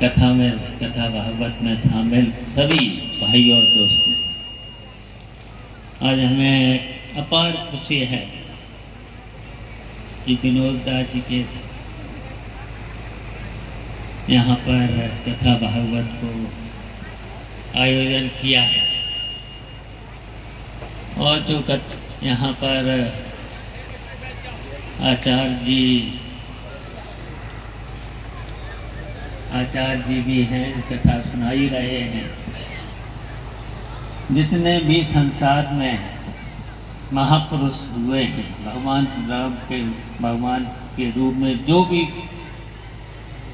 कथा भागवत में शामिल सभी भाई और दोस्तों, आज हमें अपार खुशी है कि विनोद दास जी के यहाँ पर कथा भागवत को आयोजन किया है और जो यहाँ पर आचार्य जी भी हैं, कथा सुनाई रहे हैं। जितने भी संसार में महापुरुष हुए हैं, भगवान राम के भगवान के रूप में जो भी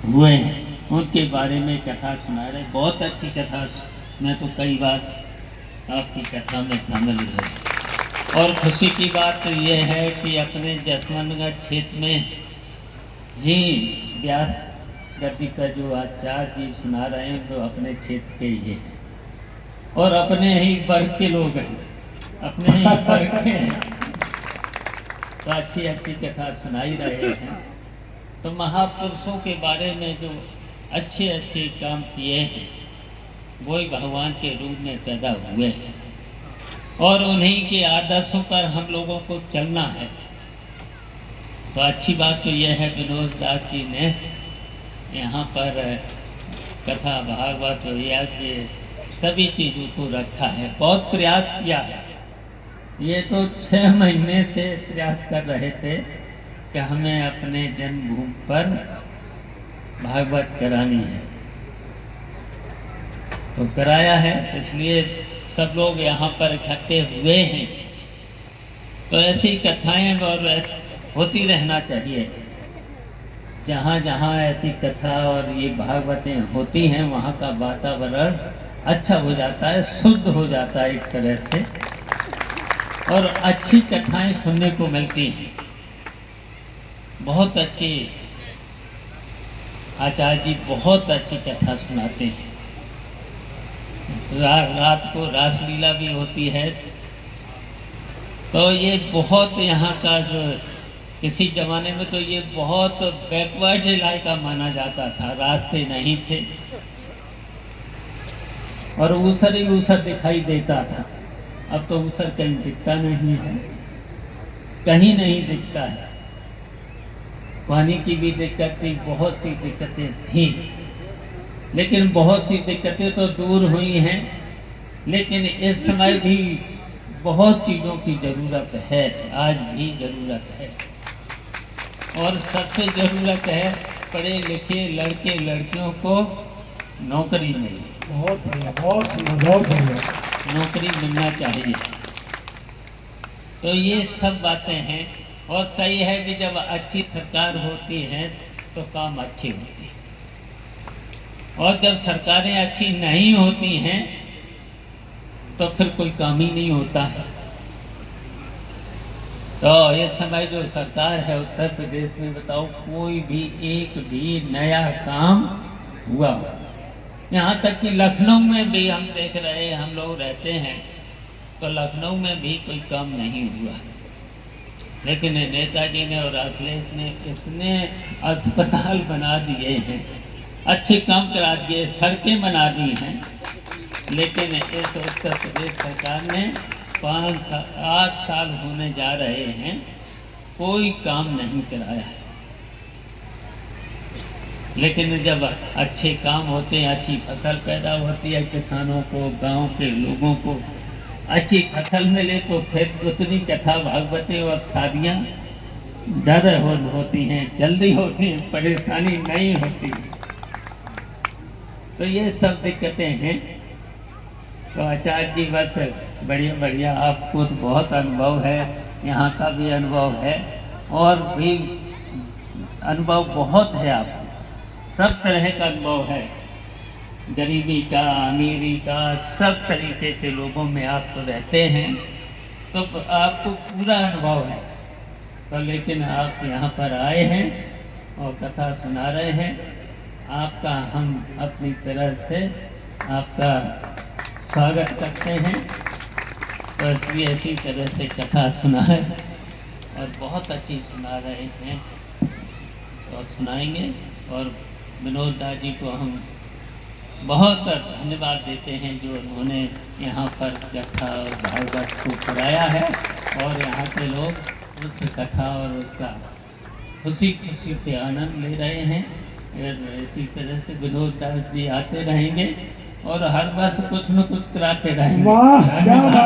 हुए हैं, उनके बारे में कथा सुना रहे। बहुत अच्छी कथा, मैं तो कई बार आपकी कथा में शामिल हुआ और खुशी की बात तो ये है कि अपने जसवंतगढ़ क्षेत्र में ही व्यास गति का जो आचार्य जी सुना रहे हैं तो अपने क्षेत्र के ही हैं और अपने ही वर्ग के लोग हैं, अपने ही वर्ग के हैं, तो अच्छी अच्छी कथा सुनाई रहे हैं। तो महापुरुषों के बारे में जो अच्छे अच्छे काम किए हैं वही भगवान के रूप में पैदा हुए हैं और उन्हीं के आदर्शों पर हम लोगों को चलना है। तो अच्छी बात तो यह है विनोद दास जी ने यहाँ पर कथा भागवत या के सभी चीज़ों को रखा है, बहुत प्रयास किया है। ये तो 6 महीने से प्रयास कर रहे थे कि हमें अपने जन्मभूमि पर भागवत करानी है, तो कराया है। इसलिए सब लोग यहाँ पर इकट्ठे हुए हैं। तो ऐसी कथाएं और होती रहना चाहिए। जहाँ जहाँ ऐसी कथा और ये भागवतें होती हैं वहाँ का वातावरण अच्छा हो जाता है, शुद्ध हो जाता है एक तरह से, और अच्छी कथाएं सुनने को मिलती हैं। बहुत अच्छी आचार्य जी बहुत अच्छी कथा सुनाते हैं। रात को रासलीला भी होती है। तो ये बहुत यहाँ का जो किसी ज़माने में तो ये बहुत बैकवर्ड इलाका माना जाता था, रास्ते नहीं थे और ऊसर ही ऊसर दिखाई देता था। अब तो ऊसर कहीं दिखता नहीं है, कहीं नहीं दिखता है। पानी की भी दिक्कत थी, बहुत सी दिक्कतें थी, लेकिन बहुत सी दिक्कतें तो दूर हुई हैं। लेकिन इस समय भी बहुत चीज़ों की ज़रूरत है, आज भी ज़रूरत है। और सबसे ज़रूरत है पढ़े लिखे लड़के लड़कियों को नौकरी मिले। बहुत बढ़िया, बहुत बढ़िया। नौकरी मिलना चाहिए। तो ये सब बातें हैं और सही है कि जब अच्छी सरकार होती है तो काम अच्छी होती है, और जब सरकारें अच्छी नहीं होती हैं तो फिर कोई काम ही नहीं होता है। तो इस समय जो सरकार है उत्तर प्रदेश में, बताओ कोई भी एक भी नया काम हुआ? यहाँ तक कि लखनऊ में भी हम देख रहे हैं, हम लोग रहते हैं तो लखनऊ में भी कोई काम नहीं हुआ। लेकिन नेताजी ने और अखिलेश ने इतने अस्पताल बना दिए हैं, अच्छे काम करा दिए, सड़कें बना दी हैं। लेकिन इस उत्तर प्रदेश सरकार ने 8 साल होने जा रहे हैं, कोई काम नहीं कराया है। लेकिन जब अच्छे काम होते हैं, अच्छी फसल पैदा होती है, किसानों को, गांव के लोगों को अच्छी फसल मिले तो फिर उतनी कथा भागवतें और शादियाँ ज़्यादा होती हैं, जल्दी होती हैं, परेशानी नहीं होती। तो ये सब दिक्कतें हैं। तो आचार्य जी बस बढ़िया बढ़िया, आपको तो बहुत अनुभव है, यहाँ का भी अनुभव है और भी अनुभव बहुत है। आपको सब तरह का अनुभव है, गरीबी का, अमीरी का, सब तरीके के लोगों में आप तो रहते हैं, तो आपको पूरा अनुभव है। तो लेकिन आप यहाँ पर आए हैं और कथा सुना रहे हैं, आपका हम अपनी तरह से आपका स्वागत करते हैं। तो इसलिए इसी तरह से कथा सुना है और बहुत अच्छी सुना रहे हैं और सुनाएंगे। और विनोद दास जी को हम बहुत धन्यवाद देते हैं जो उन्होंने यहाँ पर कथा और भागवत को कराया है और यहाँ के लोग उस कथा और उसका खुशी खुशी से आनंद ले रहे हैं। और इसी तरह से विनोद दास जी आते रहेंगे और हर वर्ष कुछ न कुछ कराते रहेंगे। वाह क्या बात